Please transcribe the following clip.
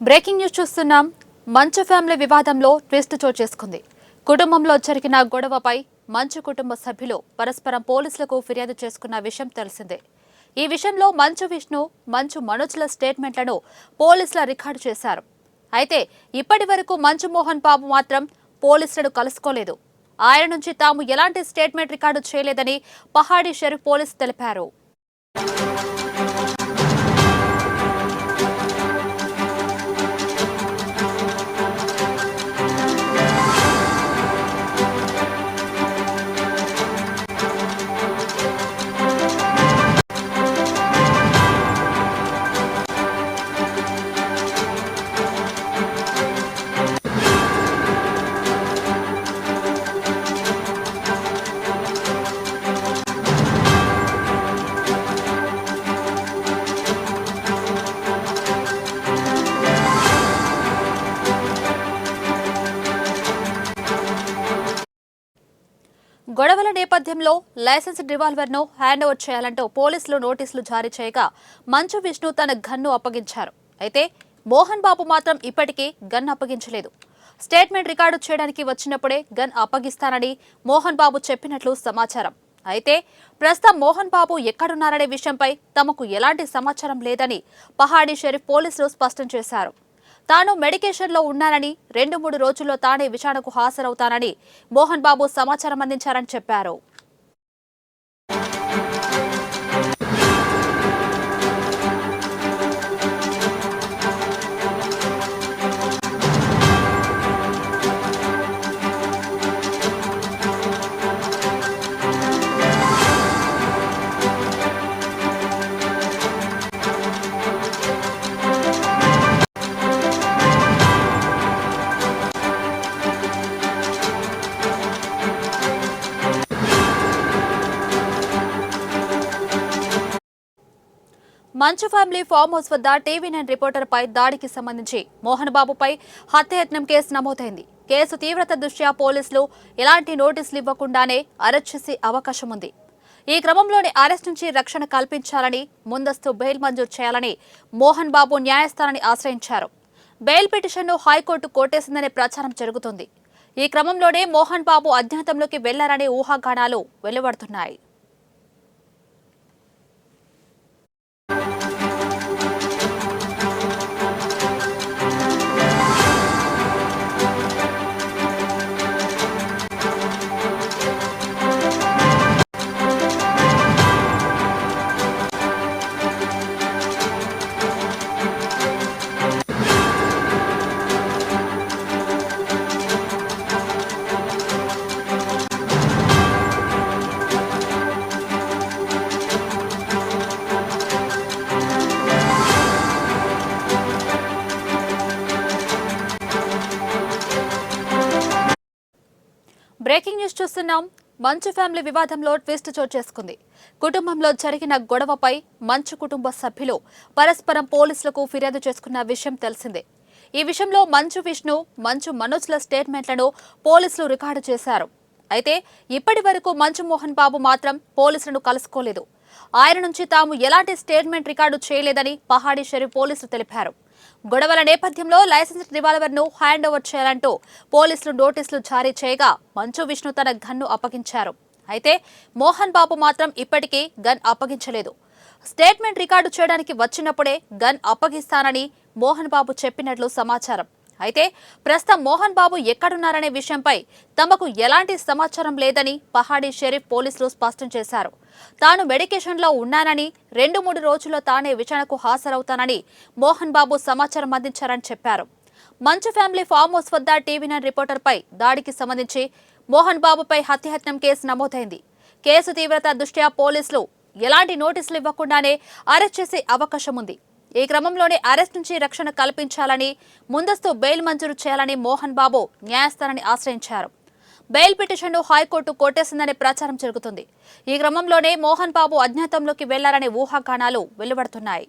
Breaking news చూస్తున్నాం. మంచు family వివాదంలో ట్విస్ట్ చోటు చేసుకుంది. కుటుంబంలో జరిగిన గొడవపై మంచు కుటుంబ సభ్యులు పరస్పరం పోలీసులకు ఫిర్యాదు చేసుకున్న విషయం తెలిసిందే. ఈ విషయంలో మంచు విష్ణు, మంచు మనోజ్ల స్టేట్మెంట్లను పోలీసులు రికార్డు చేశారు. అయితే ఇప్పటి వరకు మంచు మోహన్ బాబు మాత్రం పోలీసులను కలుసుకోలేదు. ఆయన నుంచి తాము ఎలాంటి స్టేట్మెంట్ రికార్డు చేయలేదని పహాడీ షరీఫ్ పోలీసు తెలిపారు. గొడవల నేపథ్యంలో లైసెన్స్డ్ రివాల్వర్ను హ్యాండ్ ఓవర్ చేయాలంటూ పోలీసులు నోటీసులు జారీ చేయగా మంచు విష్ణు తన గన్ను అప్పగించారు. అయితే మోహన్ బాబు మాత్రం ఇప్పటికీ గన్ అప్పగించలేదు. స్టేట్మెంట్ రికార్డు చేయడానికి వచ్చినప్పుడే గన్ అప్పగిస్తానని మోహన్ బాబు చెప్పినట్లు సమాచారం. అయితే ప్రస్తుతం మోహన్ బాబు ఎక్కడున్నారనే విషయంపై తమకు ఎలాంటి సమాచారం లేదని పహాడీ షరీఫ్ పోలీసులు స్పష్టం చేశారు. తాను మెడికేషన్లో ఉన్నానని 2-3 రోజుల్లో తానే విచారణకు హాజరవుతానని మోహన్ బాబు సమాచారం అందించారని చెప్పారు. మంచు ఫ్యామిలీ ఫామ్ హౌస్ వద్ద టీవీ9 రిపోర్టర్పై దాడికి సంబంధించి మోహన్ బాబుపై హత్యాయత్నం కేసు నమోదైంది. కేసు తీవ్రత దృష్ట్యా పోలీసులు ఎలాంటి నోటీసులు ఇవ్వకుండానే అరెస్ట్ చేసే అవకాశం ఉంది. ఈ క్రమంలోనే అరెస్ట్ నుంచి రక్షణ కల్పించాలని, ముందస్తు బెయిల్ మంజూరు చేయాలని మోహన్ బాబు న్యాయస్థానాన్ని ఆశ్రయించారు. బెయిల్ పిటిషన్ను హైకోర్టు కొట్టేసిందనే ప్రచారం జరుగుతుంది. ఈ క్రమంలోనే మోహన్ బాబు అజ్ఞాతంలోకి వెళ్లారనే ఊహాగానాలు వెలువడుతున్నాయి. బ్రేకింగ్ న్యూస్ చూస్తున్నాం. మంచు ఫ్యామిలీ వివాదంలో ట్విస్ట్ చోటు చేసుకుంది. కుటుంబంలో జరిగిన గొడవపై మంచు కుటుంబ సభ్యులు పరస్పరం పోలీసులకు ఫిర్యాదు చేసుకున్న విషయం తెలిసిందే. ఈ విషయంలో మంచు విష్ణు, మంచు మనోజ్ల స్టేట్మెంట్లను పోలీసులు రికార్డు చేశారు. అయితే ఇప్పటి వరకు మంచు మోహన్ బాబు మాత్రం పోలీసులను కలుసుకోలేదు. ఆయన నుంచి తాము ఎలాంటి స్టేట్మెంట్ రికార్డు చేయలేదని పహాడీ షరీఫ్ పోలీసులు తెలిపారు. గొడవల నేపథ్యంలో లైసెన్స్ రివాల్వర్ను హ్యాండ్ ఓవర్ చేయాలంటూ పోలీసులు నోటీసులు జారీ చేయగా మంచు విష్ణు తన గన్ను అప్పగించారు. అయితే మోహన్ బాబు మాత్రం ఇప్పటికీ గన్ అప్పగించలేదు. స్టేట్మెంట్ రికార్డు చేయడానికి వచ్చినప్పుడే గన్ అప్పగిస్తానని మోహన్ బాబు చెప్పినట్లు సమాచారం. అయితే ప్రస్తుతం మోహన్ బాబు ఎక్కడున్నారనే విషయంపై తమకు ఎలాంటి సమాచారం లేదని పహాడీ షరీఫ్ పోలీసులు స్పష్టం చేశారు. తాను మెడికేషన్లో ఉన్నానని 2-3 రోజుల్లో తానే విచారణకు హాజరవుతానని మోహన్ బాబు సమాచారం అందించారని చెప్పారు. మంచు ఫ్యామిలీ ఫామ్ హౌస్ వద్ద టీవీ9 రిపోర్టర్పై దాడికి సంబంధించి మోహన్ బాబుపై హత్యాయత్నం కేసు నమోదైంది. కేసు తీవ్రత దృష్ట్యా పోలీసులు ఎలాంటి నోటీసులు ఇవ్వకుండానే అరెస్ట్ చేసే అవకాశం ఉంది. ఈ క్రమంలోనే అరెస్ట్ నుంచి రక్షణ కల్పించాలని, ముందస్తు బెయిల్ మంజూరు చేయాలని మోహన్ బాబు న్యాయస్థానాన్ని ఆశ్రయించారు. బెయిల్ పిటిషన్ను హైకోర్టు కొట్టేసిందనే ప్రచారం జరుగుతుంది. ఈ క్రమంలోనే మోహన్ బాబు అజ్ఞాతంలోకి వెళ్లారనే ఊహాగానాలు వెలువడుతున్నాయి.